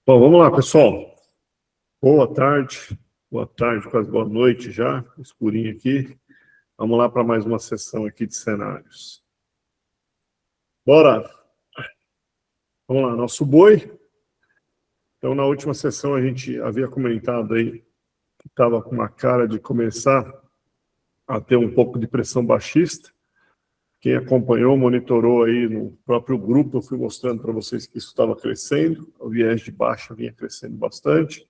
Bom, vamos lá, pessoal. Boa tarde, quase boa noite já, escurinho aqui. Vamos lá para mais uma sessão aqui de cenários. Bora! Vamos lá, nosso boi. Então, na última sessão a gente havia comentado aí que estava com uma cara de começar a ter um pouco de pressão baixista. Quem acompanhou, monitorou aí no próprio grupo, eu fui mostrando para vocês que isso estava crescendo, o viés de baixa vinha crescendo bastante.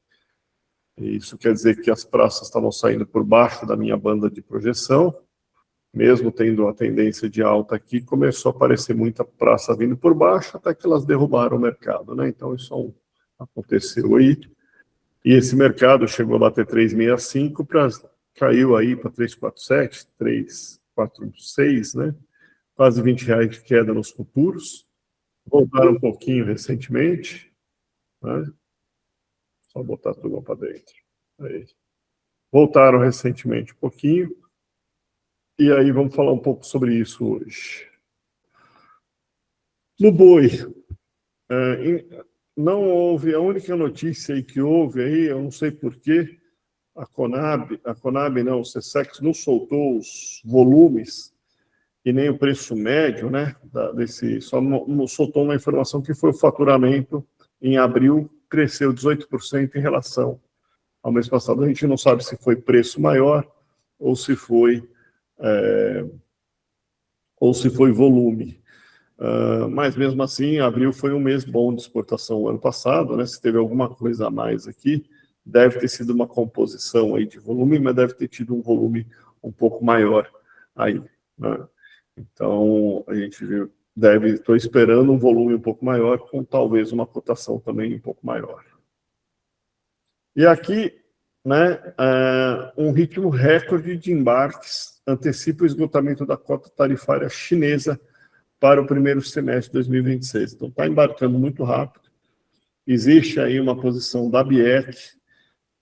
E isso quer dizer que as praças estavam saindo por baixo da minha banda de projeção, mesmo tendo a tendência de alta aqui, começou a aparecer muita praça vindo por baixo, até que elas derrubaram o mercado, né? Então isso aconteceu aí. E esse mercado chegou a bater 365, caiu aí para 347, 346, né? Quase R$ 20 de queda nos futuros. Voltaram um pouquinho recentemente, né? Só botar tudo lá para dentro. Aí. Voltaram recentemente um pouquinho. E aí vamos falar um pouco sobre isso hoje. No boi, não houve, a única notícia aí que houve aí, eu não sei porquê, a Conab não, o Secex não soltou os volumes e nem o preço médio, né, só não soltou uma informação que foi o faturamento em abril, cresceu 18% em relação ao mês passado. A gente não sabe se foi preço maior ou se foi volume. Mas mesmo assim, abril foi um mês bom de exportação ano passado, né? Se teve alguma coisa a mais aqui, deve ter sido uma composição aí de volume, mas deve ter tido um volume um pouco maior aí, né? Então, a gente estou esperando um volume um pouco maior, com talvez uma cotação também um pouco maior. E aqui, né, um ritmo recorde de embarques antecipa o esgotamento da cota tarifária chinesa para o primeiro semestre de 2026. Então, está embarcando muito rápido. Existe aí uma posição da BIEC,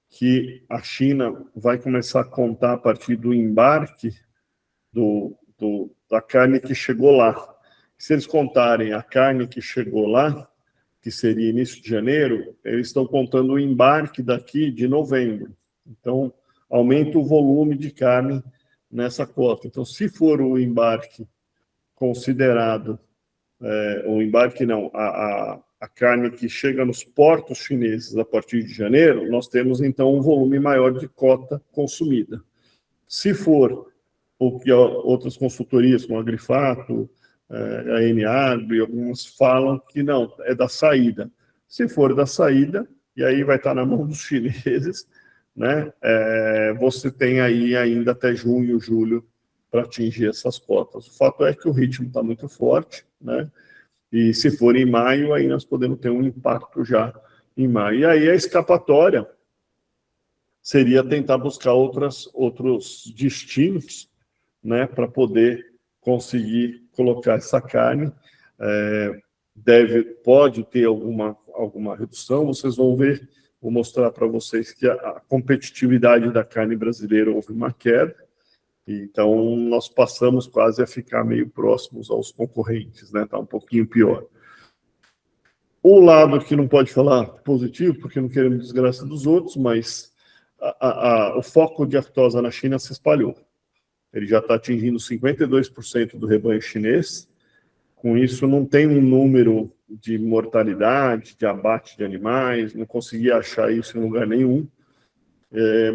que a China vai começar a contar a partir do embarque da carne que chegou lá. Se eles contarem a carne que chegou lá, que seria início de janeiro, eles estão contando o embarque daqui de novembro. Então, aumenta o volume de carne nessa cota. Então, se for o embarque considerado, o embarque não, a carne que chega nos portos chineses a partir de janeiro, nós temos, então, um volume maior de cota consumida. Se for o que outras consultorias, como a Grifato, a Enagro e algumas falam que não, é da saída. Se for da saída, e aí vai estar na mão dos chineses, né? Você tem aí ainda até junho, julho, para atingir essas cotas. O fato é que o ritmo está muito forte, né? E se for em maio, aí nós podemos ter um impacto já em maio. E aí a escapatória seria tentar buscar outros destinos, né, para poder conseguir colocar essa carne. Pode ter alguma redução, vocês vão ver, vou mostrar para vocês que a competitividade da carne brasileira houve uma queda, então nós passamos quase a ficar meio próximos aos concorrentes, né, está um pouquinho pior. O lado que não pode falar positivo, porque não queremos desgraça dos outros, mas o foco de aftosa na China se espalhou. Ele já está atingindo 52% do rebanho chinês. Com isso, não tem um número de mortalidade, de abate de animais, não consegui achar isso em lugar nenhum,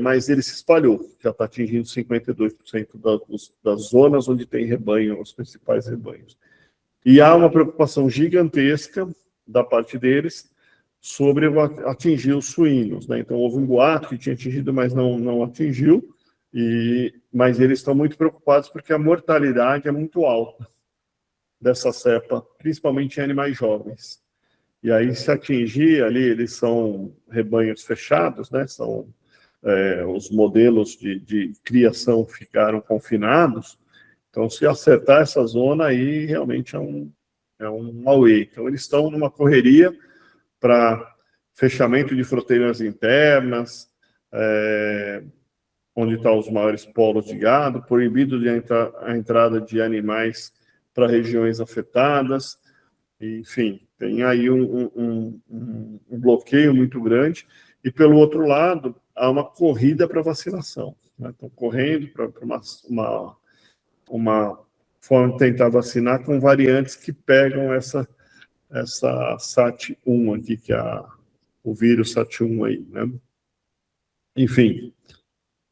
mas ele se espalhou, já está atingindo 52% das zonas onde tem rebanho, os principais rebanhos. E há uma preocupação gigantesca da parte deles sobre atingir os suínos, né? Então, houve um boato que tinha atingido, mas não atingiu, mas eles estão muito preocupados porque a mortalidade é muito alta dessa cepa, principalmente em animais jovens. E aí, se atingir ali, eles são rebanhos fechados, né? São os modelos de criação ficaram confinados. Então, se acertar essa zona, aí realmente é um away. Então, eles estão numa correria para fechamento de fronteiras internas, onde estão os maiores polos de gado, proibido a entrada de animais para regiões afetadas, enfim, Tem aí um bloqueio muito grande, e pelo outro lado, há uma corrida para vacinação. Né? Estão correndo para uma forma de tentar vacinar com variantes que pegam essa SAT1 aqui, que é o vírus SAT1 aí, né? Enfim,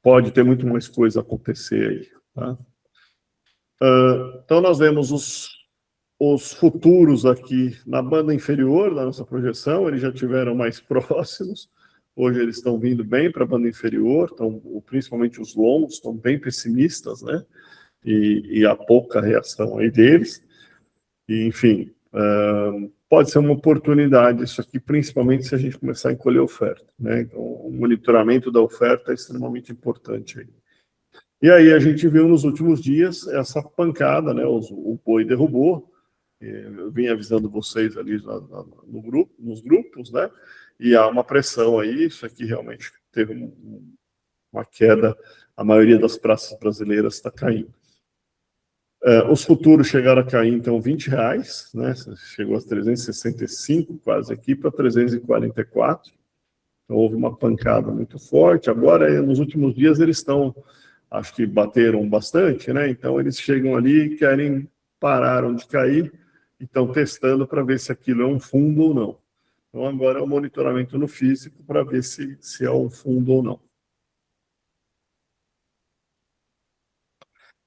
pode ter muito mais coisa acontecer aí, tá? Então, nós vemos os futuros aqui na banda inferior da nossa projeção, eles já tiveram mais próximos, hoje eles estão vindo bem para a banda inferior, então, principalmente os longos estão bem pessimistas, né? E há pouca reação aí deles, e, enfim, pode ser uma oportunidade isso aqui, principalmente se a gente começar a encolher oferta, né? Então, o monitoramento da oferta é extremamente importante aí. E aí a gente viu nos últimos dias essa pancada, né? O boi derrubou, eu vim avisando vocês ali nos grupos, né? E há uma pressão aí, isso aqui realmente teve uma queda, a maioria das praças brasileiras está caindo. Os futuros chegaram a cair, então, R$20, né? Chegou a 365 quase aqui, para 344. Então, houve uma pancada muito forte. Agora, nos últimos dias, eles estão, acho que bateram bastante, né? Então, eles chegam ali, pararam de cair, e estão testando para ver se aquilo é um fundo ou não. Então, agora é o monitoramento no físico para ver se é um fundo ou não.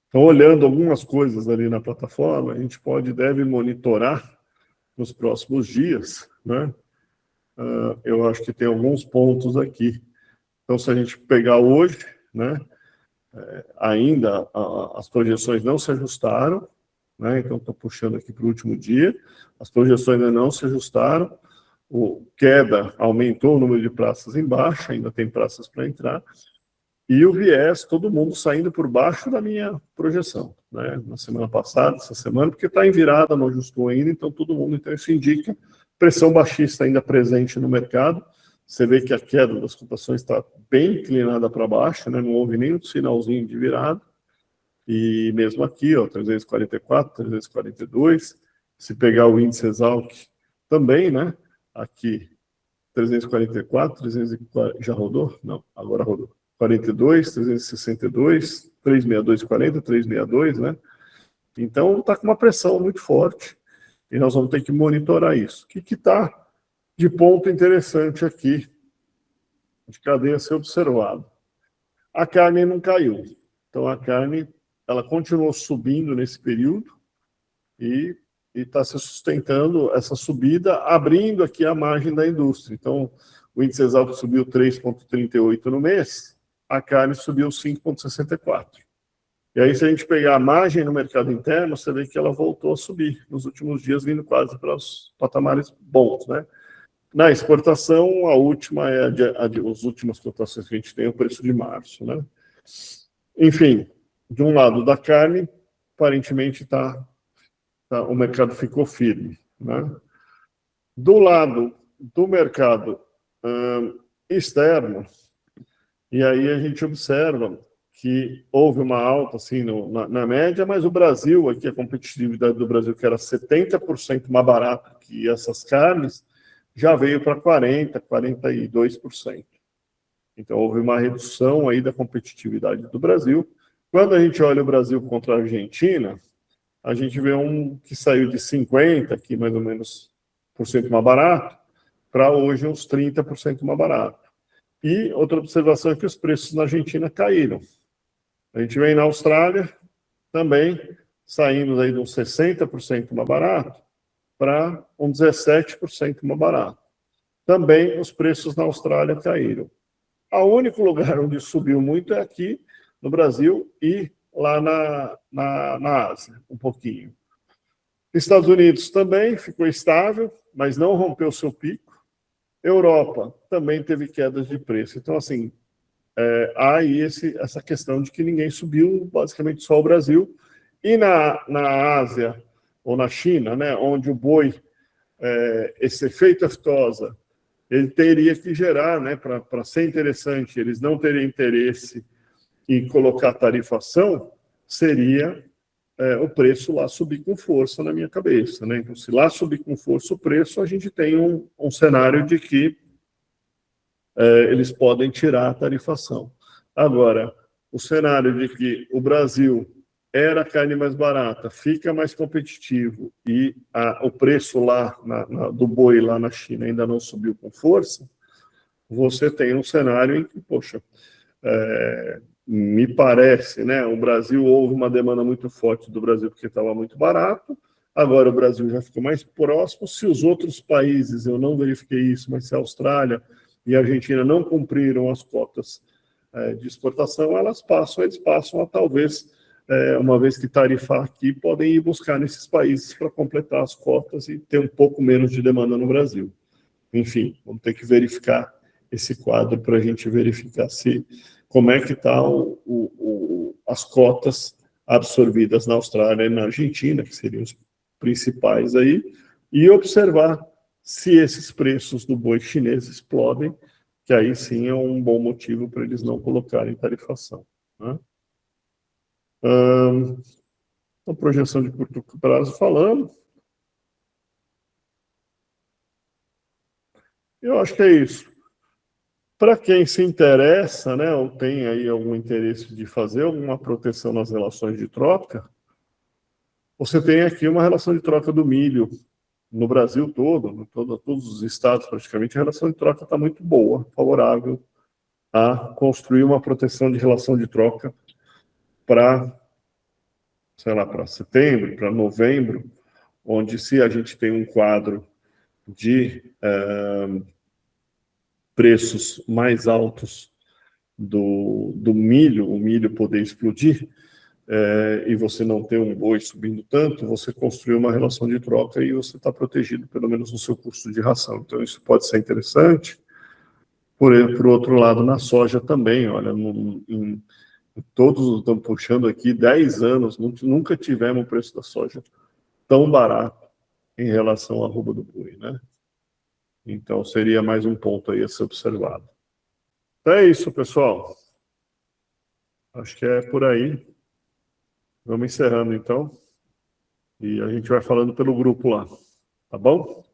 Então, olhando algumas coisas ali na plataforma, a gente deve monitorar nos próximos dias, né? Eu acho que tem alguns pontos aqui. Então, se a gente pegar hoje, né? Ainda as projeções não se ajustaram, né? Então, estou puxando aqui para o último dia. As projeções ainda não se ajustaram. O queda aumentou o número de praças em baixa, ainda tem praças para entrar. E o viés, todo mundo saindo por baixo da minha projeção, né? Na semana passada, essa semana, porque está em virada, não ajustou ainda, então todo mundo, então isso indica pressão baixista ainda presente no mercado. Você vê que a queda das cotações está bem inclinada para baixo, né? Não houve nenhum sinalzinho de virada. E mesmo aqui, ó, 344, 342, se pegar o índice Exalc também, né? Aqui, 344, 340, já rodou? Não, agora rodou. 42, 362, 362, 40, 362, né? Então, está com uma pressão muito forte e nós vamos ter que monitorar isso. O que está de ponto interessante aqui, de cadeia a ser observado? A carne não caiu. Então, a carne, ela continuou subindo nesse período e está se sustentando essa subida, abrindo aqui a margem da indústria. Então, o índice Exalc subiu 3,38 no mês, a carne subiu 5,64. E aí, se a gente pegar a margem no mercado interno, você vê que ela voltou a subir nos últimos dias, vindo quase para os patamares bons, né? Na exportação, a última é as últimas cotações que a gente tem, é o preço de março, né? Enfim, de um lado da carne, aparentemente o mercado ficou firme, né? Do lado do mercado externo, e aí a gente observa que houve uma alta assim, na média, mas o Brasil, aqui a competitividade do Brasil, que era 70% mais barato que essas carnes, já veio para 40%, 42%. Então, houve uma redução aí da competitividade do Brasil. Quando a gente olha o Brasil contra a Argentina, a gente vê que saiu de 50%, aqui mais ou menos, por cento mais barato, para hoje uns 30% mais barato. E outra observação é que os preços na Argentina caíram. A gente vem na Austrália, também saindo aí de uns 60% mais barato para um 17% mais barato. Também os preços na Austrália caíram. O único lugar onde subiu muito é aqui no Brasil e lá na Ásia, um pouquinho. Estados Unidos também ficou estável, mas não rompeu seu pico. Europa também teve quedas de preço. Então, assim, há aí essa questão de que ninguém subiu, basicamente só o Brasil. E na Ásia, ou na China, né, onde o boi, esse efeito aftosa, ele teria que gerar, né, para ser interessante, eles não teriam interesse em colocar tarifação, seria o preço lá subir com força na minha cabeça, né? Então, se lá subir com força o preço, a gente tem um cenário de que eles podem tirar a tarifação. Agora, o cenário de que o Brasil era a carne mais barata, fica mais competitivo e o preço lá do boi lá na China ainda não subiu com força, você tem um cenário em que, poxa, me parece, né? O Brasil, houve uma demanda muito forte do Brasil porque estava muito barato, agora o Brasil já ficou mais próximo. Se os outros países, eu não verifiquei isso, mas se a Austrália e a Argentina não cumpriram as cotas de exportação, eles passam a talvez, uma vez que tarifar aqui, podem ir buscar nesses países para completar as cotas e ter um pouco menos de demanda no Brasil. Enfim, vamos ter que verificar esse quadro para a gente verificar como é que estão as cotas absorvidas na Austrália e na Argentina, que seriam os principais aí, e observar se esses preços do boi chinês explodem, que aí sim é um bom motivo para eles não colocarem tarifação, né? A projeção de curto prazo falando, eu acho que é isso. Para quem se interessa, né, ou tem aí algum interesse de fazer alguma proteção nas relações de troca, você tem aqui uma relação de troca do milho no Brasil todo, todos os estados praticamente, a relação de troca está muito boa, favorável a construir uma proteção de relação de troca para, sei lá, para setembro, para novembro, onde se a gente tem um quadro de preços mais altos do milho, o milho poder explodir, e você não ter um boi subindo tanto, você construir uma relação de troca e você está protegido, pelo menos no seu custo de ração. Então, isso pode ser interessante. Por outro lado, na soja também, olha, todos estão puxando aqui 10 anos, nunca tivemos o preço da soja tão barato em relação à arroba do boi, né? Então, seria mais um ponto aí a ser observado. Então é isso, pessoal. Acho que é por aí. Vamos encerrando, então. E a gente vai falando pelo grupo lá. Tá bom?